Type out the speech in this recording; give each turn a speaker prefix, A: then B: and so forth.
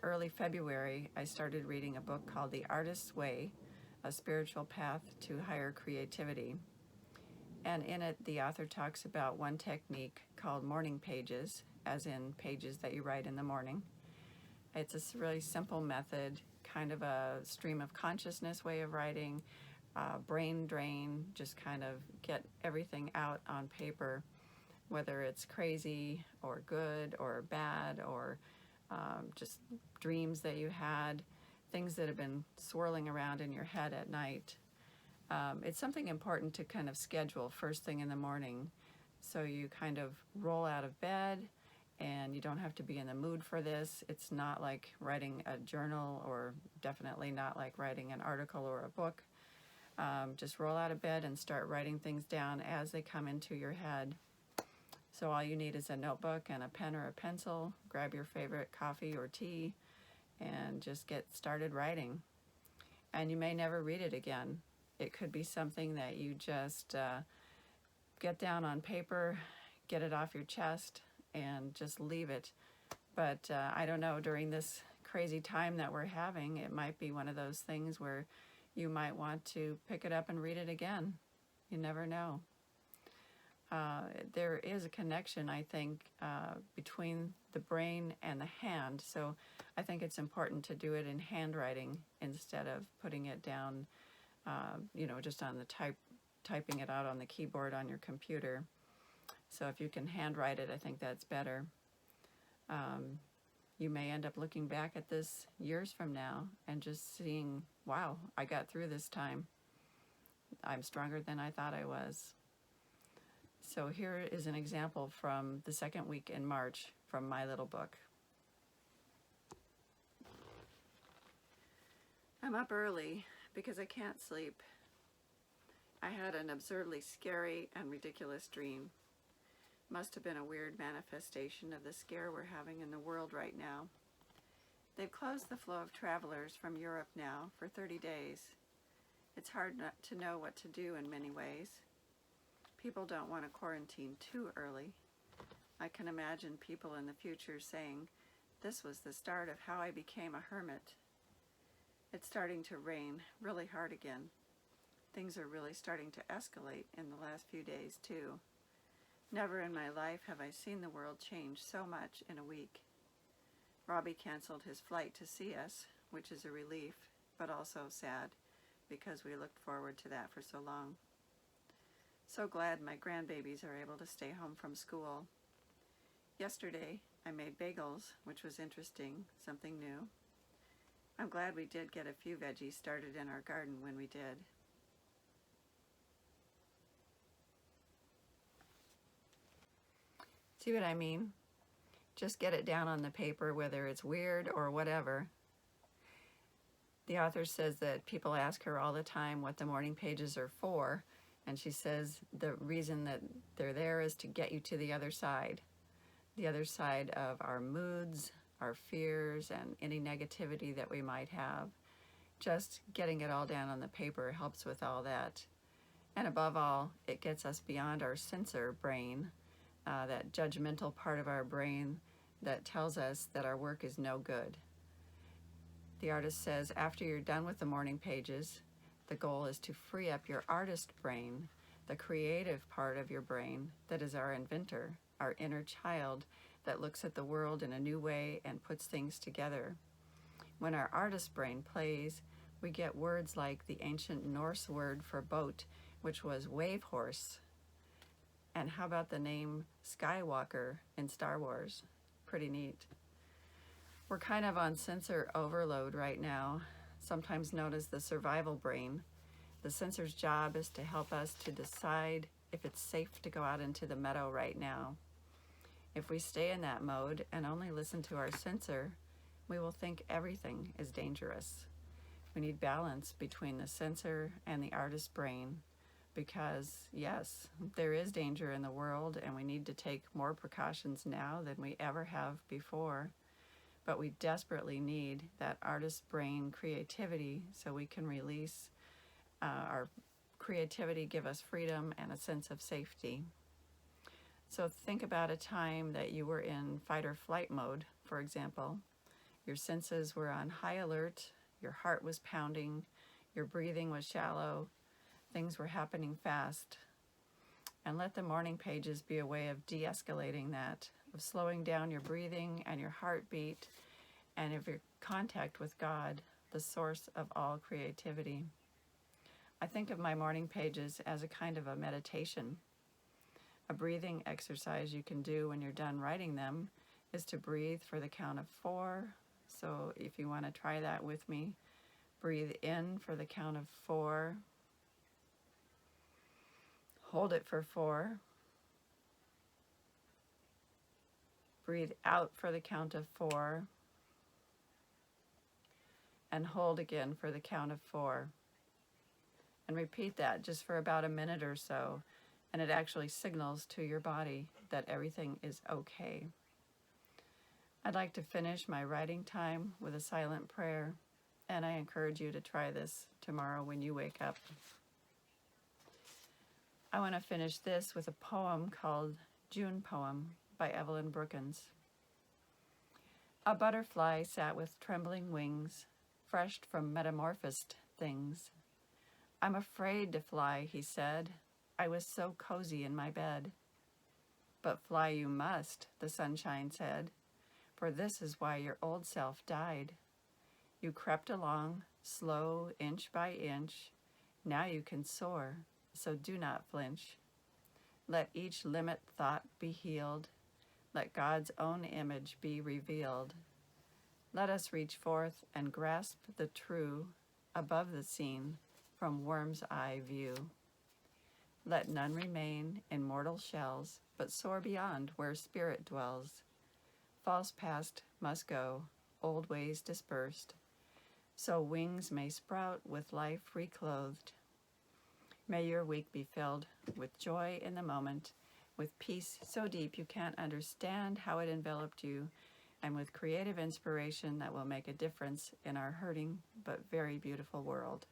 A: early February, I started reading a book called The Artist's Way, A Spiritual Path to Higher Creativity. And in it, the author talks about one technique called morning pages, as in pages that you write in the morning. It's a really simple method, kind of a stream of consciousness way of writing, brain drain, just kind of get everything out on paper, whether it's crazy or good or bad or just dreams that you had, things that have been swirling around in your head at night. It's something important to kind of schedule first thing in the morning, so you kind of roll out of bed and you don't have to be in the mood for this. It's not like writing a journal, or definitely not like writing an article or a book. Just roll out of bed and start writing things down as they come into your head. So all you need is a notebook and a pen or a pencil. Grab your favorite coffee or tea and just get started writing. And you may never read it again. It could be something that you just get down on paper, get it off your chest, and just leave it. But I don't know, during this crazy time that we're having, it might be one of those things where you might want to pick it up and read it again. You never know. There is a connection, I think, between the brain and the hand. So I think it's important to do it in handwriting instead of putting it down, just on the typing it out on the keyboard on your computer. So if you can handwrite it, I think that's better. You may end up looking back at this years from now and just seeing, wow, I got through this time. I'm stronger than I thought I was. So here is an example from the second week in March from my little book. I'm up early because I can't sleep. I had an absurdly scary and ridiculous dream. Must have been a weird manifestation of the scare we're having in the world right now. They've closed the flow of travelers from Europe now for 30 days. It's hard not to know what to do in many ways. People don't want to quarantine too early. I can imagine people in the future saying, "This was the start of how I became a hermit." It's starting to rain really hard again. Things are really starting to escalate in the last few days too. Never in my life have I seen the world change so much in a week. Robbie canceled his flight to see us, which is a relief, but also sad, because we looked forward to that for so long. So glad my grandbabies are able to stay home from school. Yesterday, I made bagels, which was interesting, something new. I'm glad we did get a few veggies started in our garden when we did. See what I mean? Just get it down on the paper, whether it's weird or whatever. The author says that people ask her all the time what the morning pages are for, and she says the reason that they're there is to get you to the other side of our moods, our fears, and any negativity that we might have. Just getting it all down on the paper helps with all that. And above all, it gets us beyond our censor brain, that judgmental part of our brain that tells us that our work is no good. The artist says after you're done with the morning pages, the goal is to free up your artist brain, the creative part of your brain that is our inventor, our inner child that looks at the world in a new way and puts things together. When our artist brain plays, we get words like the ancient Norse word for boat, which was wave horse. And how about the name Skywalker in Star Wars? Pretty neat. We're kind of on sensor overload right now, sometimes known as the survival brain. The sensor's job is to help us to decide if it's safe to go out into the meadow right now. If we stay in that mode and only listen to our sensor, we will think everything is dangerous. We need balance between the sensor and the artist brain because, yes, there is danger in the world and we need to take more precautions now than we ever have before. But we desperately need that artist brain creativity so we can release our creativity, give us freedom and a sense of safety. So think about a time that you were in fight or flight mode, for example. Your senses were on high alert, your heart was pounding, your breathing was shallow, things were happening fast. And let the morning pages be a way of de-escalating that, of slowing down your breathing and your heartbeat and of your contact with God, the source of all creativity. I think of my morning pages as a kind of a meditation. A breathing exercise you can do when you're done writing them is to breathe for the count of 4. So if you want to try that with me, breathe in for the count of 4. Hold it for 4. Breathe out for the count of 4. And hold again for the count of 4. And repeat that just for about a minute or so. And it actually signals to your body that everything is okay. I'd like to finish my writing time with a silent prayer, and I encourage you to try this tomorrow when you wake up. I want to finish this with a poem called June Poem by Evelyn Brookins. A butterfly sat with trembling wings, fresh from metamorphosed things. I'm afraid to fly, he said. I was so cozy in my bed. But fly you must, the sunshine said, for this is why your old self died. You crept along, slow, inch by inch. Now you can soar, so do not flinch. Let each limit thought be healed. Let God's own image be revealed. Let us reach forth and grasp the true above the seen from worm's eye view. Let none remain in mortal shells, but soar beyond where spirit dwells. False past must go, old ways dispersed, so wings may sprout with life reclothed. May your week be filled with joy in the moment, with peace so deep you can't understand how it enveloped you, and with creative inspiration that will make a difference in our hurting but very beautiful world.